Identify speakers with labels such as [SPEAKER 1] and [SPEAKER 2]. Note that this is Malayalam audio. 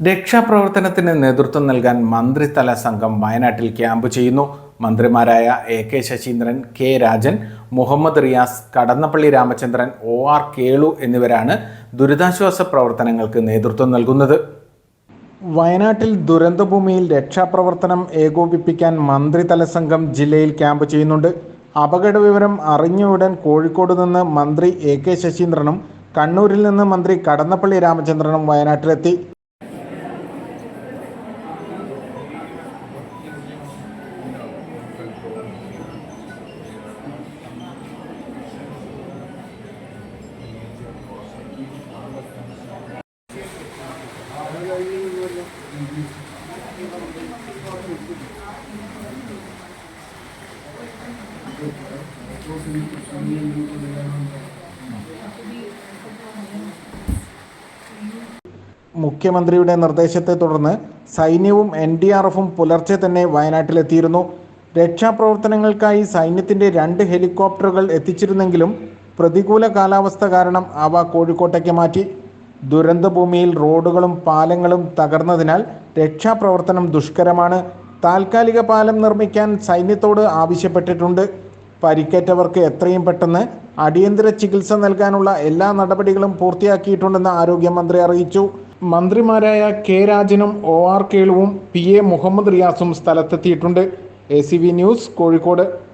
[SPEAKER 1] രക്ഷാപ്രവർത്തനത്തിന് നേതൃത്വം നൽകാൻ മന്ത്രിതല സംഘം വയനാട്ടിൽ ക്യാമ്പ് ചെയ്യുന്നു. മന്ത്രിമാരായ AK Saseendran, K Rajan, Muhammad Riyas, Kadannappally Ramachandran, OR Kelu എന്നിവരാണ് ദുരിതാശ്വാസ പ്രവർത്തനങ്ങൾക്ക് നേതൃത്വം നൽകുന്നത്. വയനാട്ടിൽ ദുരന്തഭൂമിയിൽ രക്ഷാപ്രവർത്തനം ഏകോപിപ്പിക്കാൻ മന്ത്രിതല സംഘം ജില്ലയിൽ ക്യാമ്പ് ചെയ്യുന്നുണ്ട്. അപകട വിവരം അറിഞ്ഞ ഉടൻ കോഴിക്കോട് നിന്ന് മന്ത്രി AK ശശീന്ദ്രനും കണ്ണൂരിൽ നിന്ന് മന്ത്രി കടന്നപ്പള്ളി രാമചന്ദ്രനും വയനാട്ടിലെത്തി. മുഖ്യമന്ത്രിയുടെ നിർദ്ദേശത്തെ തുടർന്ന് സൈന്യവും NDRFും പുലർച്ചെ തന്നെ വയനാട്ടിലെത്തിയിരുന്നു. രക്ഷാപ്രവർത്തനങ്ങൾക്കായി സൈന്യത്തിൻ്റെ 2 ഹെലികോപ്റ്ററുകൾ എത്തിച്ചിരുന്നെങ്കിലും പ്രതികൂല കാലാവസ്ഥ കാരണം അവ കോഴിക്കോട്ടേക്ക് മാറ്റി. ദുരന്തഭൂമിയിൽ റോഡുകളും പാലങ്ങളും തകർന്നതിനാൽ രക്ഷാപ്രവർത്തനം ദുഷ്കരമാണ്. താൽക്കാലിക പാലം നിർമ്മിക്കാൻ സൈന്യത്തോട് ആവശ്യപ്പെട്ടിട്ടുണ്ട്. പരിക്കേറ്റവർക്ക് എത്രയും പെട്ടെന്ന് അടിയന്തര ചികിത്സ നൽകാനുള്ള എല്ലാ നടപടികളും പൂർത്തിയാക്കിയിട്ടുണ്ടെന്ന് ആരോഗ്യമന്ത്രി അറിയിച്ചു. മന്ത്രിമാരായ K രാജനും OR കേളുവും PA മുഹമ്മദ് റിയാസും സ്ഥലത്തെത്തിയിട്ടുണ്ട്. ACV news, Kozhikode.